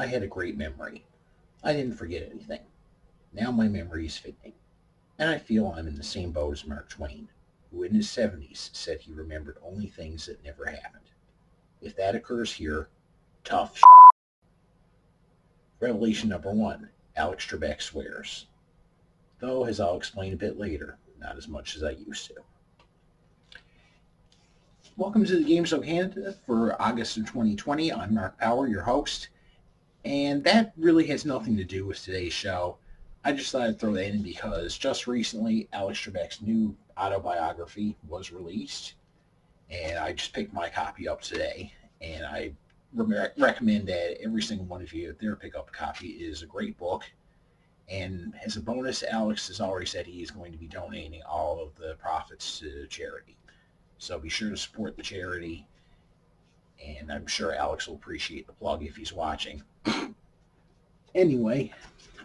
had a great memory. I didn't forget anything. Now my memory is fading, and I feel I'm in the same boat as Mark Twain, who in his 70s said he remembered only things that never happened. If that occurs here, tough shit. Revelation number 1, Alex Trebek swears. Though, as I'll explain a bit later, not as much as I used to. Welcome to the Game Show Canada for August of 2020. I'm Marc Power, your host, and that really has nothing to do with today's show. I just thought I'd throw that in because just recently Alex Trebek's new autobiography was released, and I just picked my copy up today, and I recommend that every single one of you out there pick up a copy. It is a great book, and as a bonus, Alex has already said he is going to be donating all of the profits to charity. So be sure to support the charity, and I'm sure Alex will appreciate the plug if he's watching. Anyway,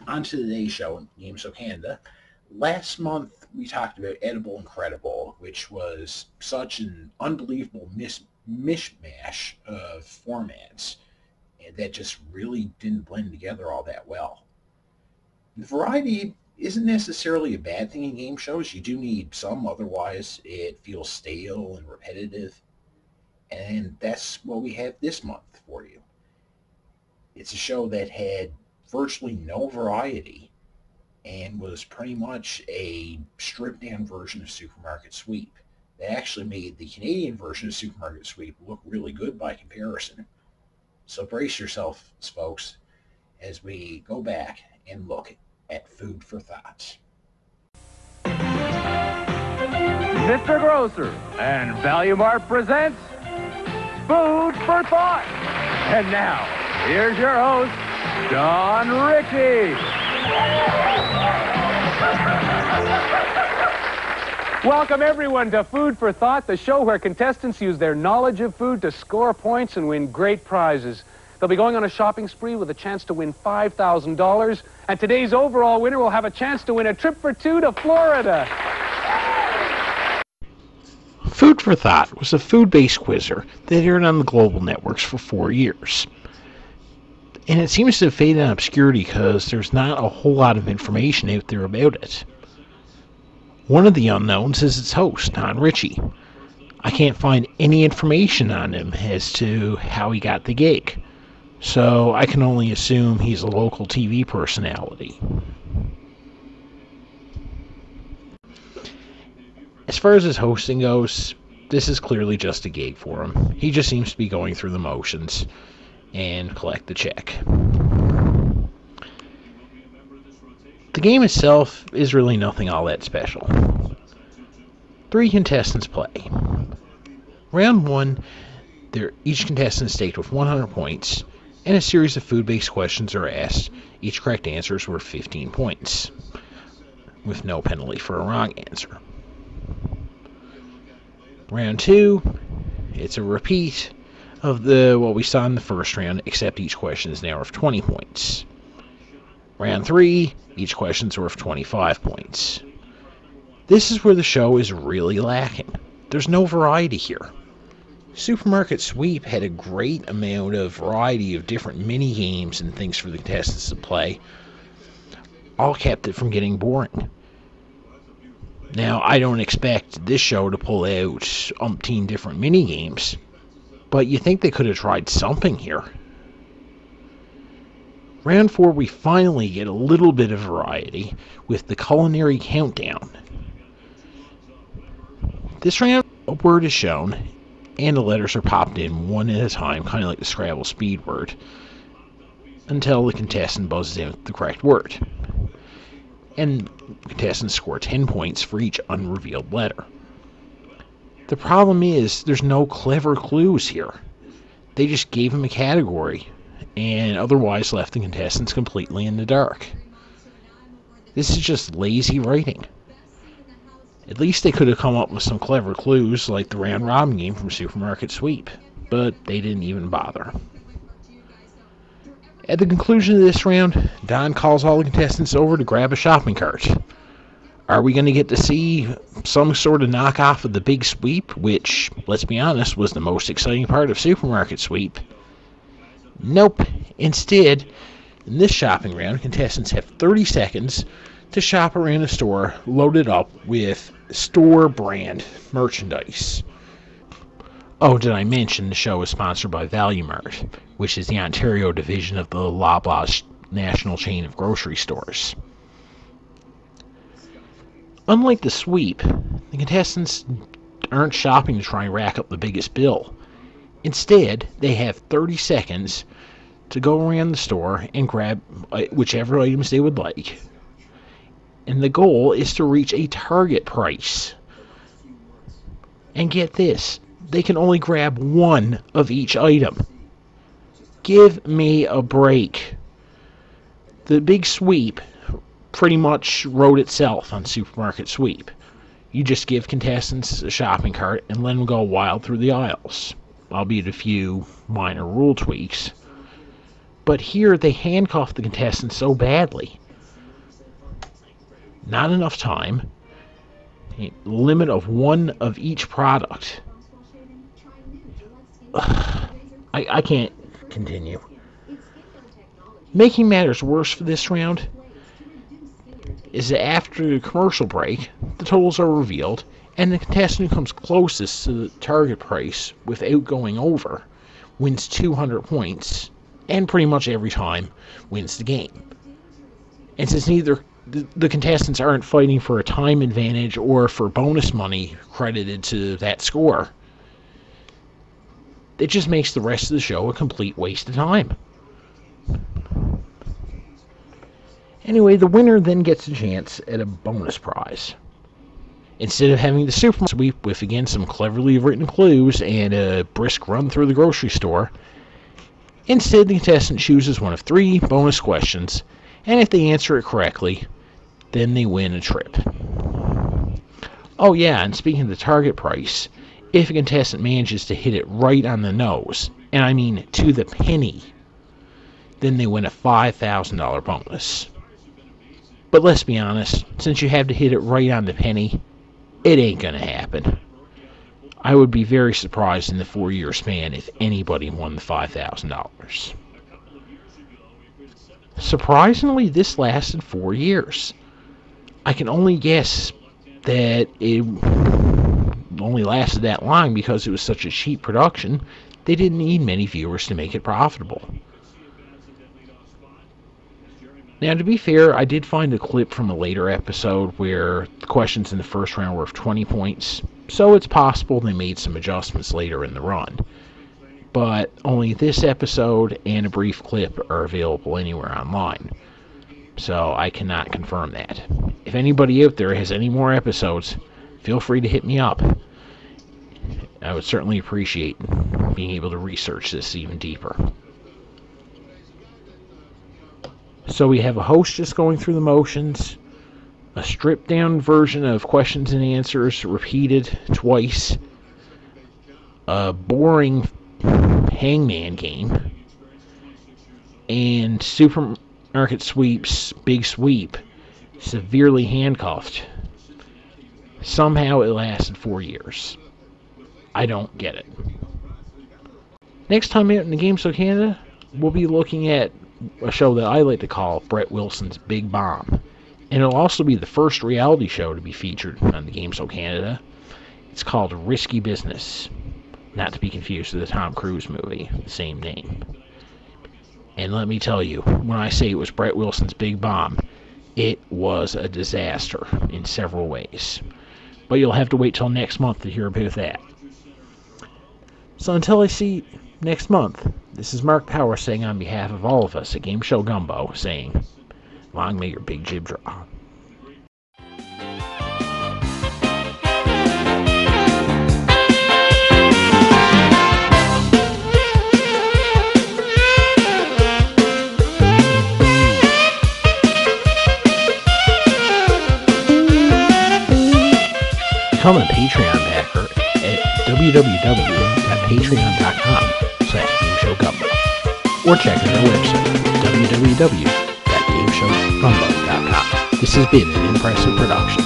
on to today's show in Game Show Canada. Last month, we talked about Edible Incredible, which was such an unbelievable mishmash of formats that just really didn't blend together all that well. The variety isn't necessarily a bad thing in game shows. You do need some, otherwise it feels stale and repetitive. And that's what we have this month for you. It's a show that had virtually no variety and was pretty much a stripped-down version of Supermarket Sweep. That actually made the Canadian version of Supermarket Sweep look really good by comparison. So brace yourselves, folks, as we go back and look at Food for Thought. Mr. Grocer and Value Mart presents Food for Thought. And now, here's your host, Don Ritchie. Welcome, everyone, to Food for Thought, the show where contestants use their knowledge of food to score points and win great prizes. They'll be going on a shopping spree with a chance to win $5,000, and today's overall winner will have a chance to win a trip for two to Florida. Food for Thought was a food-based quizzer that aired on the global networks for 4 years. And it seems to have faded in obscurity because there's not a whole lot of information out there about it. One of the unknowns is its host, Don Ritchie. I can't find any information on him as to how he got the gig, so I can only assume he's a local TV personality. As far as his hosting goes, this is clearly just a gig for him. He just seems to be going through the motions and collect the check. The game itself is really nothing all that special. 3 contestants play. Round 1, each contestant is staked with 100 points, and a series of food-based questions are asked. Each correct answer is worth 15 points, with no penalty for a wrong answer. Round 2, it's a repeat of what we saw in the first round, except each question is now worth 20 points. Round 3, each question is worth 25 points. This is where the show is really lacking. There's no variety here. Supermarket Sweep had a great amount of variety of different mini-games and things for the contestants to play. All kept it from getting boring. Now, I don't expect this show to pull out umpteen different mini-games, but you think they could have tried something here. Round 4, we finally get a little bit of variety with the culinary countdown. This round, a word is shown, and the letters are popped in one at a time, kind of like the Scrabble speed word, until the contestant buzzes in with the correct word. And contestants score 10 points for each unrevealed letter. The problem is, there's no clever clues here. They just gave him a category, and otherwise left the contestants completely in the dark. This is just lazy writing. At least they could have come up with some clever clues like the round robin game from Supermarket Sweep, but they didn't even bother. At the conclusion of this round, Don calls all the contestants over to grab a shopping cart. Are we going to get to see some sort of knockoff of the Big Sweep, which, let's be honest, was the most exciting part of Supermarket Sweep? Nope. Instead, in this shopping round, contestants have 30 seconds to shop around a store loaded up with store brand merchandise. Oh, did I mention the show is sponsored by Value Mart, which is the Ontario division of the Loblaws national chain of grocery stores. Unlike the sweep, the contestants aren't shopping to try and rack up the biggest bill. Instead, they have 30 seconds to go around the store and grab whichever items they would like. And the goal is to reach a target price. And get this, they can only grab one of each item. Give me a break. The big sweep pretty much wrote itself on Supermarket Sweep. You just give contestants a shopping cart and let them go wild through the aisles, albeit a few minor rule tweaks. But here they handcuff the contestants so badly. Not enough time. A limit of one of each product. I can't continue. Making matters worse for this round is that after the commercial break, the totals are revealed, and the contestant who comes closest to the target price without going over wins 200 points, and pretty much every time wins the game. And since neither the contestants aren't fighting for a time advantage or for bonus money credited to that score, it just makes the rest of the show a complete waste of time. Anyway, the winner then gets a chance at a bonus prize. Instead of having the super sweep with, again, some cleverly written clues and a brisk run through the grocery store, instead the contestant chooses one of 3 bonus questions, and if they answer it correctly, then they win a trip. Oh yeah, and speaking of the target price, if a contestant manages to hit it right on the nose, and I mean to the penny, then they win a $5,000 bonus. But let's be honest, since you have to hit it right on the penny, it ain't gonna happen. I would be very surprised in the 4-year span if anybody won the $5,000. Surprisingly, this lasted 4 years. I can only guess that it only lasted that long because it was such a cheap production, they didn't need many viewers to make it profitable. Now, to be fair, I did find a clip from a later episode where the questions in the first round were of 20 points, so it's possible they made some adjustments later in the run. But only this episode and a brief clip are available anywhere online, so I cannot confirm that. If anybody out there has any more episodes, feel free to hit me up. I would certainly appreciate being able to research this even deeper. So we have a host just going through the motions, a stripped down version of questions and answers repeated twice, a boring hangman game, and Supermarket Sweep's big sweep, severely handcuffed. Somehow it lasted 4 years. I don't get it. Next time out in the Game Show Canada, we'll be looking at a show that I like to call Brett Wilson's Big Bomb. And it'll also be the first reality show to be featured on the Game Show Canada. It's called Risky Business. Not to be confused with the Tom Cruise movie, the same name. And let me tell you, when I say it was Brett Wilson's Big Bomb, it was a disaster in several ways. But you'll have to wait till next month to hear about that. So until I see you next month, this is Marc Power saying on behalf of all of us at Game Show Gumbo, saying, long may your big jib draw. Become a Patreon backer at www.patreon.com/GameShowGumbo or check out our website www.gameshowgumbo.com. This has been an impressive production.